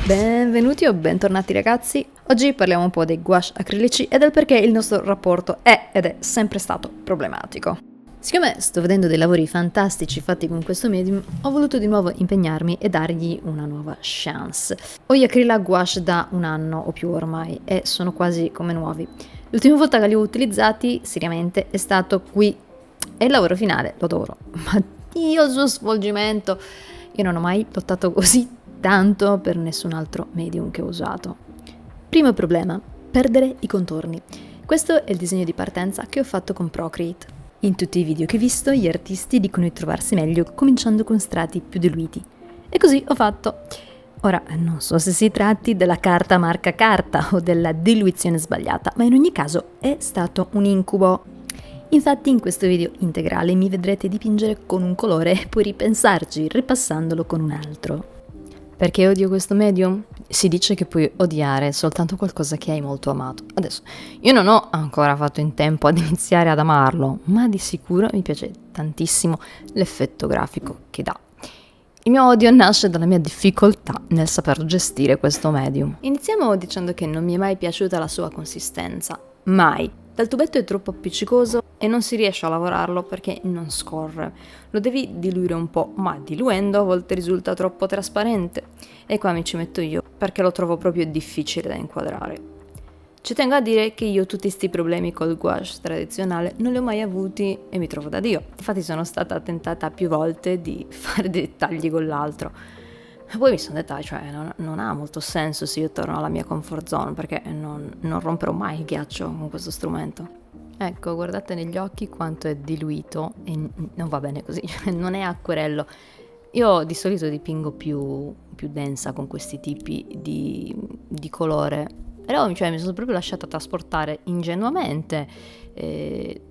Benvenuti o bentornati ragazzi, oggi parliamo un po' dei gouache acrilici e del perché il nostro rapporto è ed è sempre stato problematico. Siccome sto vedendo dei lavori fantastici fatti con questo medium, ho voluto di nuovo impegnarmi e dargli una nuova chance. Ho gli Acrylic gouache da 1 anno o più ormai e sono quasi come nuovi. L'ultima volta che li ho utilizzati seriamente è stato qui e il lavoro finale lo adoro, ma Dio il suo svolgimento, io non ho mai lottato così tanto per nessun altro medium che ho usato. Primo problema, perdere i contorni. Questo è il disegno di partenza che ho fatto con Procreate. In tutti i video che ho visto gli artisti dicono di trovarsi meglio cominciando con strati più diluiti. E così ho fatto. Ora, non so se si tratti della carta marca carta o della diluizione sbagliata, ma in ogni caso è stato un incubo. Infatti in questo video integrale mi vedrete dipingere con un colore e poi ripensarci ripassandolo con un altro. Perché odio questo medium? Si dice che puoi odiare soltanto qualcosa che hai molto amato. Adesso, io non ho ancora fatto in tempo ad iniziare ad amarlo, ma di sicuro mi piace tantissimo l'effetto grafico che dà. Il mio odio nasce dalla mia difficoltà nel saper gestire questo medium. Iniziamo dicendo che non mi è mai piaciuta la sua consistenza. Mai. Dal tubetto è troppo appiccicoso e non si riesce a lavorarlo perché non scorre. Lo devi diluire un po', ma diluendo a volte risulta troppo trasparente. E qua mi ci metto io, perché lo trovo proprio difficile da inquadrare. Ci tengo a dire che io tutti questi problemi col gouache tradizionale non li ho mai avuti e mi trovo da Dio. Infatti sono stata tentata più volte di fare dei tagli con l'altro. Poi mi sono detta, cioè non ha molto senso se io torno alla mia comfort zone, perché non romperò mai il ghiaccio con questo strumento. Ecco, guardate negli occhi quanto è diluito e non va bene così, non è acquerello. Io di solito dipingo più densa con questi tipi di colore, però cioè, mi sono proprio lasciata trasportare ingenuamente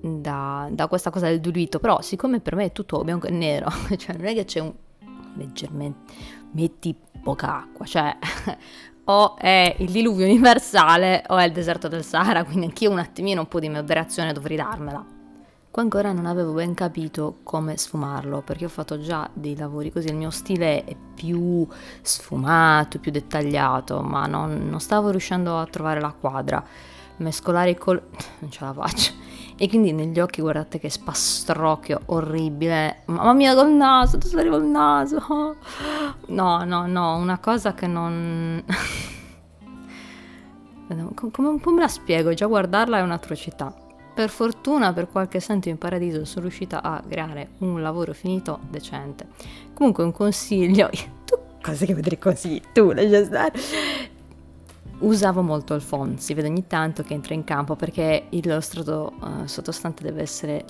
da questa cosa del diluito, però siccome per me è tutto bianco e nero, cioè non è che c'è un leggermente metti poca acqua, cioè o è il diluvio universale o è il deserto del Sahara, quindi anch'io un attimino un po' di moderazione dovrei darmela. Qua ancora non avevo ben capito come sfumarlo, perché ho fatto già dei lavori così, il mio stile è più sfumato, più dettagliato, ma non stavo riuscendo a trovare la quadra, mescolare i colori, non ce la faccio. E quindi negli occhi guardate che spastrocchio orribile, mamma mia col naso, dove arriva il naso, no, una cosa che non... come me la spiego, già guardarla è un'atrocità. Per fortuna per qualche santo in paradiso sono riuscita a creare un lavoro finito decente. Comunque un consiglio, tu cose che vedrai consigli, tu lascia stare. Usavo molto il phon, si vede ogni tanto che entra in campo perché il strato sottostante deve essere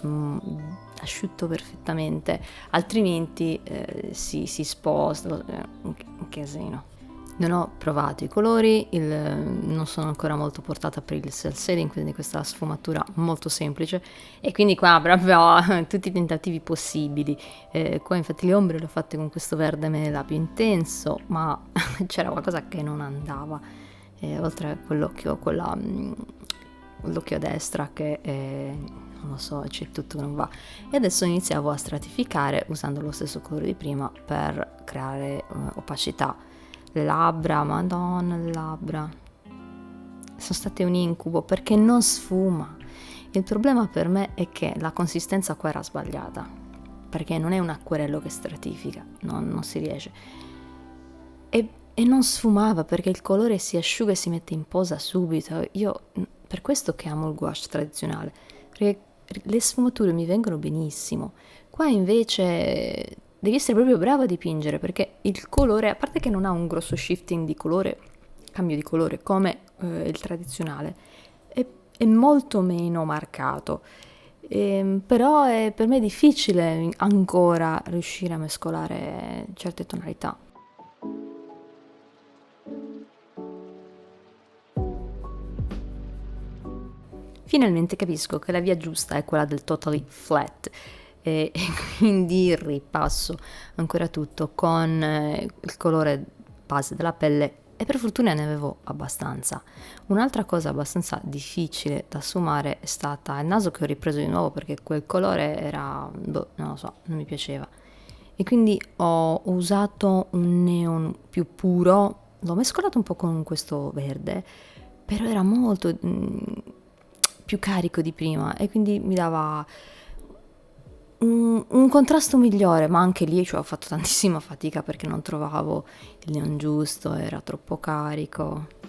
asciutto perfettamente, altrimenti si sposta, un casino. Non ho provato i colori, non sono ancora molto portata per il cel shading, quindi questa sfumatura molto semplice, e quindi qua proprio tutti i tentativi possibili. Qua infatti le ombre le ho fatte con questo verde mela più intenso, ma c'era qualcosa che non andava. Oltre a quell'occhio, l'occhio a destra che non lo so, c'è tutto che non va. E adesso iniziavo a stratificare usando lo stesso colore di prima per creare opacità. Le labbra, madonna, le labbra sono state un incubo perché non sfuma. Il problema per me è che la consistenza qua era sbagliata, perché non è un acquerello che stratifica, non si riesce. E non sfumava perché il colore si asciuga e si mette in posa subito. Io per questo che amo il gouache tradizionale, perché le sfumature mi vengono benissimo. Qua invece devi essere proprio brava a dipingere perché il colore, a parte che non ha un grosso shifting di colore, cambio di colore come il tradizionale, è molto meno marcato. Però è per me difficile ancora riuscire a mescolare certe tonalità. Finalmente capisco che la via giusta è quella del totally flat e quindi ripasso ancora tutto con il colore base della pelle e per fortuna ne avevo abbastanza. Un'altra cosa abbastanza difficile da sfumare è stata il naso che ho ripreso di nuovo perché quel colore era, non lo so, non mi piaceva. e quindi ho usato un neon più puro, l'ho mescolato un po' con questo verde, però era molto più carico di prima e quindi mi dava un contrasto migliore, ma anche lì cioè, ho fatto tantissima fatica perché non trovavo il neon giusto, era troppo carico.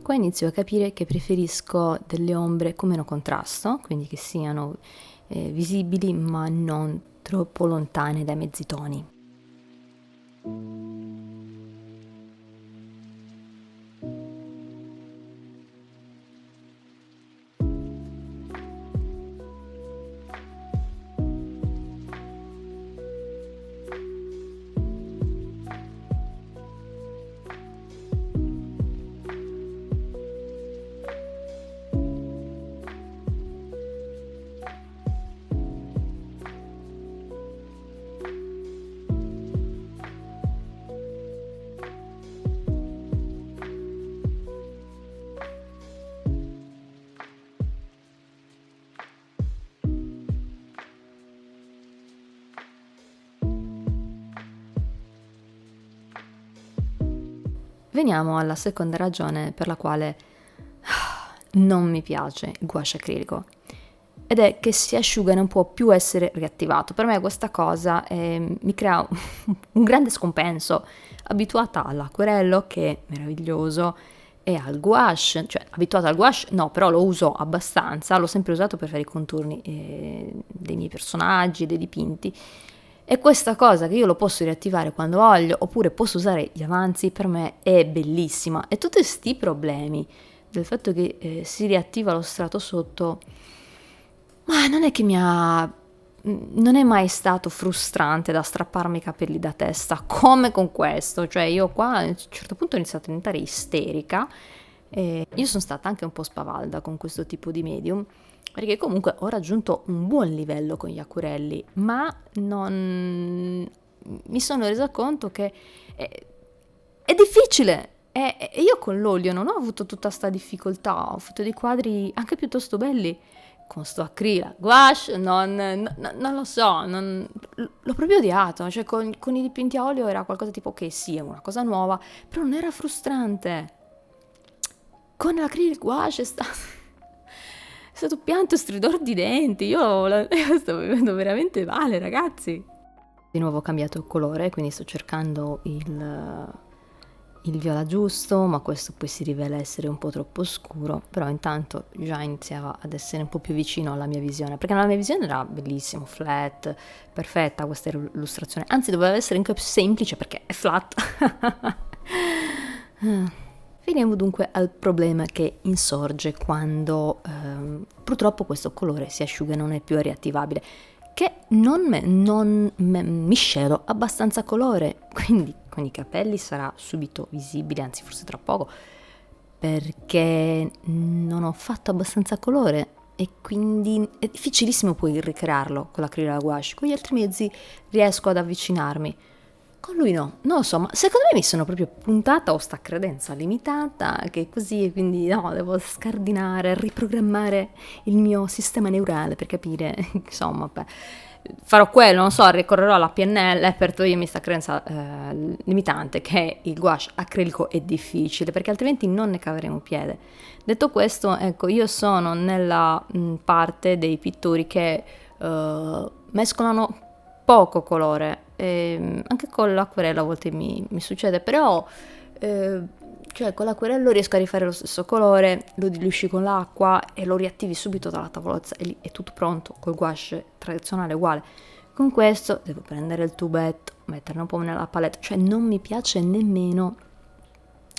Qua inizio a capire che preferisco delle ombre con meno contrasto, quindi che siano visibili ma non troppo lontane dai mezzi toni. Veniamo alla seconda ragione per la quale non mi piace il gouache acrilico, ed è che si asciuga e non può più essere riattivato. Per me questa cosa mi crea un grande scompenso, abituata all'acquerello che è meraviglioso e al gouache, cioè abituata al gouache no, però lo uso abbastanza, l'ho sempre usato per fare i contorni dei miei personaggi, dei dipinti. E questa cosa che io lo posso riattivare quando voglio, oppure posso usare gli avanzi, per me è bellissima. E tutti questi problemi del fatto che si riattiva lo strato sotto, ma non è che non è mai stato frustrante da strapparmi i capelli da testa come con questo. Cioè io qua a un certo punto ho iniziato a diventare isterica. E io sono stata anche un po' spavalda con questo tipo di medium, perché comunque ho raggiunto un buon livello con gli acquerelli, ma non mi sono resa conto che è difficile. E io con l'olio non ho avuto tutta sta difficoltà, ho fatto dei quadri anche piuttosto belli con sto acrila. Gouache non lo so, l'ho proprio odiato, cioè con i dipinti a olio era qualcosa tipo che sì, è una cosa nuova, però non era frustrante. Con l'acrilic gouache è stato pianto e stridore di denti. Io sto vivendo veramente male, ragazzi. Di nuovo ho cambiato colore, quindi sto cercando il viola giusto, ma questo poi si rivela essere un po' troppo scuro. Però intanto già iniziava ad essere un po' più vicino alla mia visione, perché la mia visione era bellissimo, flat, perfetta questa illustrazione. Anzi, doveva essere anche più semplice perché è flat. Veniamo dunque al problema che insorge quando purtroppo questo colore si asciuga e non è più riattivabile, che non miscelo abbastanza colore, quindi con i capelli sarà subito visibile, anzi forse tra poco, perché non ho fatto abbastanza colore e quindi è difficilissimo poi ricrearlo con l'acrilico gouache. Con gli altri mezzi riesco ad avvicinarmi. Con lui no, non lo so, ma secondo me mi sono proprio puntata, ho sta credenza limitata, che così, e quindi no, devo scardinare, riprogrammare il mio sistema neurale per capire, insomma, beh, farò quello, non so, ricorrerò alla PNL per togliermi sta credenza limitante, che il gouache acrilico è difficile, perché altrimenti non ne caveremo piede. Detto questo, ecco, io sono nella parte dei pittori che mescolano poco colore anche con l'acquerello a volte mi succede, però cioè con l'acquerello riesco a rifare lo stesso colore, lo diluisci con l'acqua e lo riattivi subito dalla tavolozza e lì è tutto pronto. Col gouache tradizionale è uguale. Con questo devo prendere il tubetto, metterlo un po' nella palette, cioè non mi piace nemmeno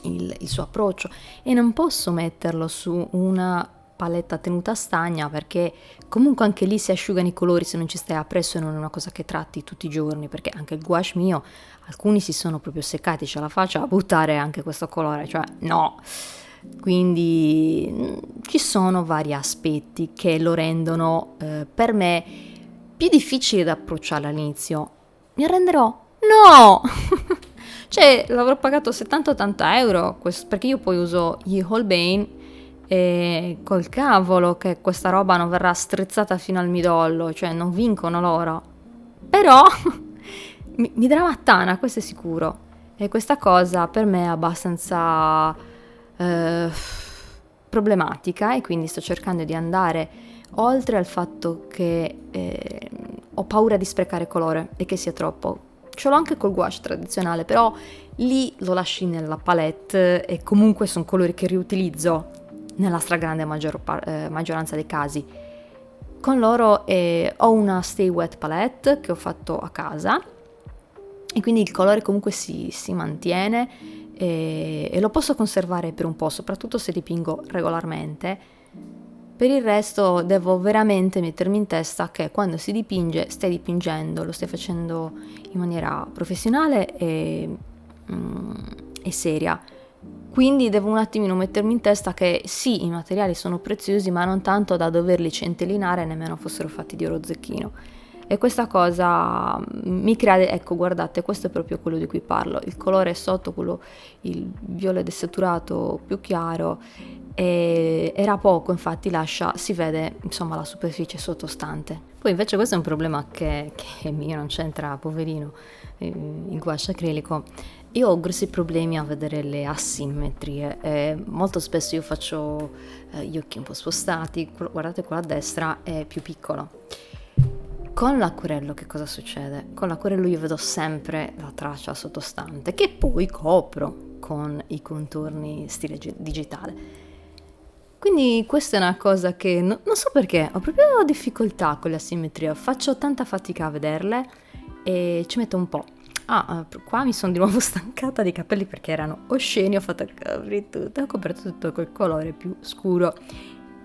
il suo approccio e non posso metterlo su una paletta tenuta a stagna perché comunque anche lì si asciugano i colori se non ci stai appresso e non è una cosa che tratti tutti i giorni, perché anche il gouache mio, alcuni si sono proprio seccati, ce la faccio a buttare anche questo colore, cioè no. Quindi ci sono vari aspetti che lo rendono per me più difficile da approcciare all'inizio. Mi arrenderò? No! Cioè, l'avrò pagato 70-80 euro perché io poi uso gli Holbein e col cavolo che questa roba non verrà strizzata fino al midollo, cioè non vincono loro. Però mi darà mattana, questo è sicuro. E questa cosa per me è abbastanza problematica e quindi sto cercando di andare oltre al fatto che ho paura di sprecare colore e che sia troppo. Ce l'ho anche col gouache tradizionale, però lì lo lasci nella palette e comunque sono colori che riutilizzo nella stragrande maggioranza dei casi. Con loro ho una Stay Wet palette che ho fatto a casa e quindi il colore comunque si mantiene e lo posso conservare per un po', soprattutto se dipingo regolarmente. Per il resto devo veramente mettermi in testa che quando si dipinge, stai dipingendo, lo stai facendo in maniera professionale e seria. Quindi devo un attimino mettermi in testa che sì, i materiali sono preziosi, ma non tanto da doverli centellinare nemmeno fossero fatti di oro zecchino. E questa cosa mi crea, ecco guardate, questo è proprio quello di cui parlo, il colore sotto, quello, il viola desaturato più chiaro, era poco, infatti si vede insomma la superficie sottostante. Poi invece questo è un problema che è mio, non c'entra, poverino, il gouache acrilico. Io ho grossi problemi a vedere le asimmetrie, molto spesso io faccio gli occhi un po' spostati, guardate quello a destra è più piccolo. Con l'acquerello che cosa succede? Con l'acquerello io vedo sempre la traccia sottostante che poi copro con i contorni stile digitale. Quindi questa è una cosa che non so perché, ho proprio difficoltà con le asimmetrie, faccio tanta fatica a vederle e ci metto un po'. Qua mi sono di nuovo stancata dei capelli perché erano osceni, ho fatto coprire tutto, ho coperto tutto col colore più scuro.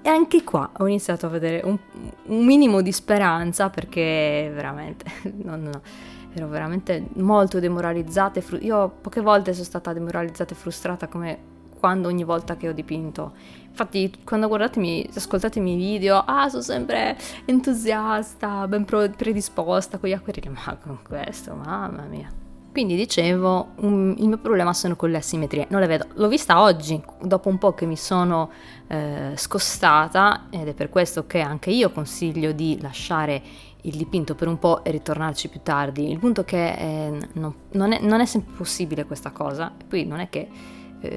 E anche qua ho iniziato a vedere un minimo di speranza perché veramente, ero veramente molto demoralizzata. Io poche volte sono stata demoralizzata e frustrata come quando ogni volta che ho dipinto. Infatti quando ascoltate i miei video, sono sempre entusiasta, ben predisposta con gli acquerelli, ma con questo, mamma mia. Quindi dicevo, il mio problema sono con le asimmetrie, non le vedo. L'ho vista oggi, dopo un po' che mi sono scostata, ed è per questo che anche io consiglio di lasciare il dipinto per un po' e ritornarci più tardi. Il punto è che non è sempre possibile questa cosa, e poi non è che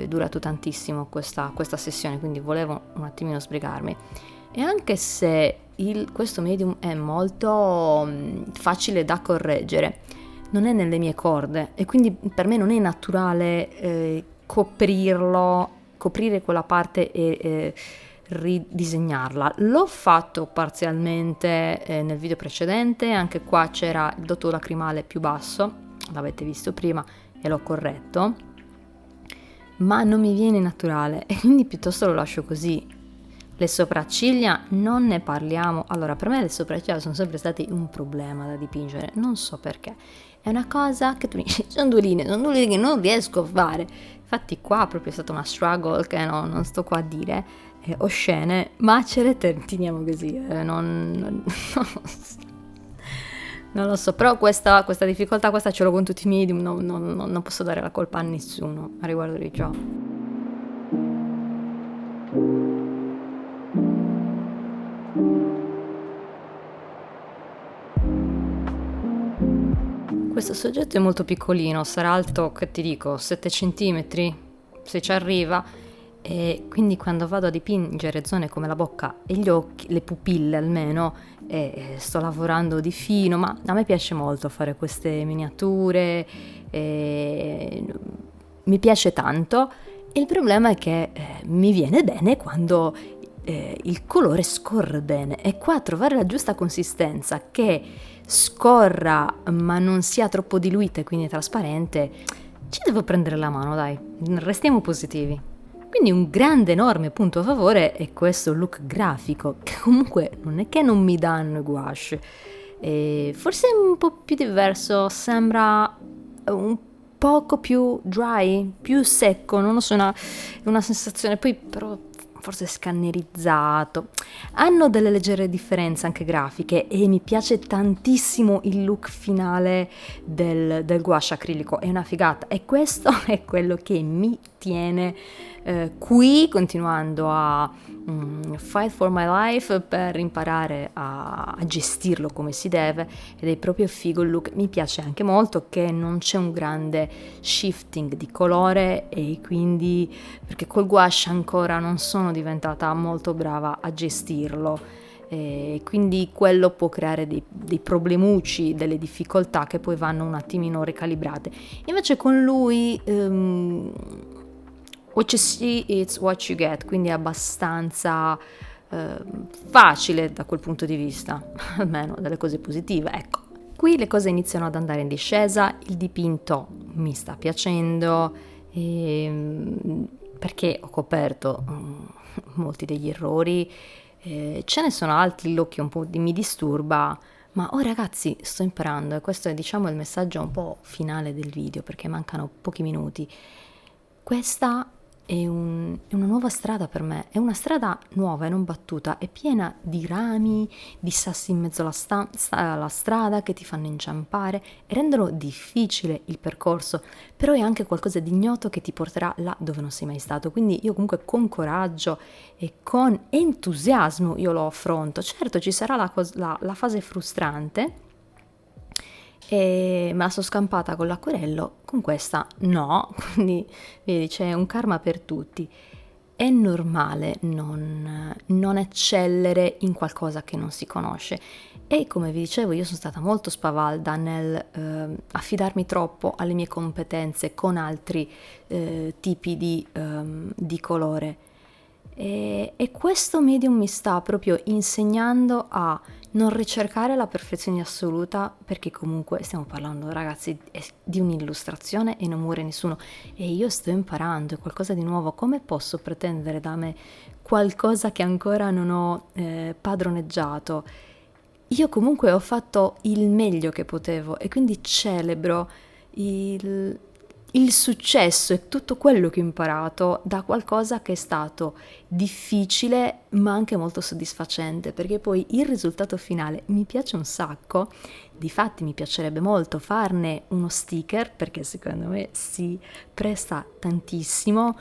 durato tantissimo questa sessione, quindi volevo un attimino sbrigarmi. E anche se questo medium è molto facile da correggere, non è nelle mie corde e quindi per me non è naturale coprire quella parte e ridisegnarla. L'ho fatto parzialmente nel video precedente, anche qua c'era il dotto lacrimale più basso, l'avete visto prima e l'ho corretto, ma non mi viene naturale e quindi piuttosto lo lascio così. Le sopracciglia non ne parliamo. Allora, per me le sopracciglia sono sempre stati un problema da dipingere, non so perché. È una cosa che tu dici, sono due linee che non riesco a fare. Infatti qua proprio è stata una struggle che non sto qua a dire, oscene, ma ce le teniamo così, non lo so, però questa difficoltà, questa ce l'ho con tutti i medium, non posso dare la colpa a nessuno a riguardo di ciò. Questo soggetto è molto piccolino, sarà alto, che ti dico, 7 centimetri, se ci arriva, e quindi quando vado a dipingere zone come la bocca e gli occhi, le pupille almeno, sto lavorando di fino, ma a me piace molto fare queste miniature, mi piace tanto. Il problema è che mi viene bene quando il colore scorre bene, e qua trovare la giusta consistenza che scorra ma non sia troppo diluita e quindi trasparente, ci devo prendere la mano, dai, restiamo positivi. Quindi un grande enorme punto a favore è questo look grafico, che comunque non è che non mi danno i gouache, forse è un po' più diverso, sembra un poco più dry, più secco, non lo so, una sensazione, poi però forse scannerizzato. Hanno delle leggere differenze anche grafiche e mi piace tantissimo il look finale del gouache acrilico, è una figata, e questo è quello che mi tiene qui, continuando a fight for my life per imparare a gestirlo come si deve, ed è proprio figo il look. Mi piace anche molto che non c'è un grande shifting di colore, e quindi perché col gouache ancora non sono diventata molto brava a gestirlo, quindi quello può creare dei problemucci, delle difficoltà che poi vanno un attimino ricalibrate. Invece con lui what you see is what you get, quindi è abbastanza facile da quel punto di vista, almeno delle cose positive, ecco. Qui le cose iniziano ad andare in discesa, il dipinto mi sta piacendo, perché ho coperto molti degli errori, ce ne sono altri, l'occhio un po' mi disturba, ma ragazzi, sto imparando, e questo è, diciamo, il messaggio un po' finale del video, perché mancano pochi minuti. Questa è una nuova strada per me, è una strada nuova e non battuta, è piena di rami, di sassi in mezzo alla strada che ti fanno inciampare e rendono difficile il percorso, però è anche qualcosa di ignoto che ti porterà là dove non sei mai stato, quindi io comunque con coraggio e con entusiasmo io lo affronto. Certo, ci sarà la fase frustrante, e me la sono scampata con l'acquerello, con questa no, quindi vedi, c'è un karma per tutti. È normale non eccellere in qualcosa che non si conosce, e come vi dicevo io sono stata molto spavalda nel affidarmi troppo alle mie competenze con altri tipi di colore, e questo medium mi sta proprio insegnando a non ricercare la perfezione assoluta, perché comunque stiamo parlando, ragazzi, di un'illustrazione e non muore nessuno, e io sto imparando, è qualcosa di nuovo. Come posso pretendere da me qualcosa che ancora non ho padroneggiato? Io comunque ho fatto il meglio che potevo, e quindi celebro il successo e tutto quello che ho imparato da qualcosa che è stato difficile ma anche molto soddisfacente, perché poi il risultato finale mi piace un sacco. Difatti mi piacerebbe molto farne uno sticker, perché secondo me si presta tantissimo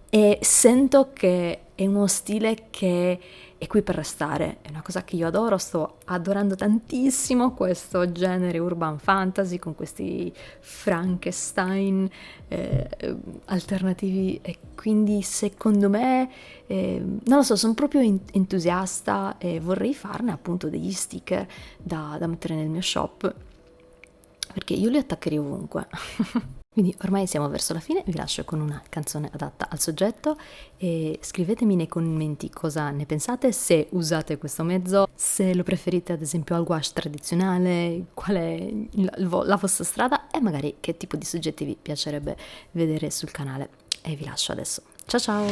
e sento che è uno stile che è qui per restare, è una cosa che io adoro, sto adorando tantissimo questo genere urban fantasy con questi Frankenstein alternativi, e quindi secondo me, non lo so, sono proprio entusiasta e vorrei farne appunto degli sticker da mettere nel mio shop, perché io li attaccherei ovunque. Quindi ormai siamo verso la fine, vi lascio con una canzone adatta al soggetto e scrivetemi nei commenti cosa ne pensate, se usate questo mezzo, se lo preferite ad esempio al gouache tradizionale, qual è la vostra strada, e magari che tipo di soggetti vi piacerebbe vedere sul canale. E vi lascio adesso. Ciao ciao!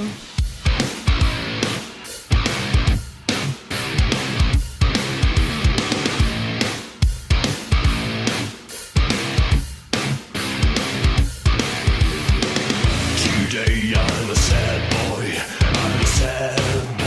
Today I'm a sad boy, I'm a sad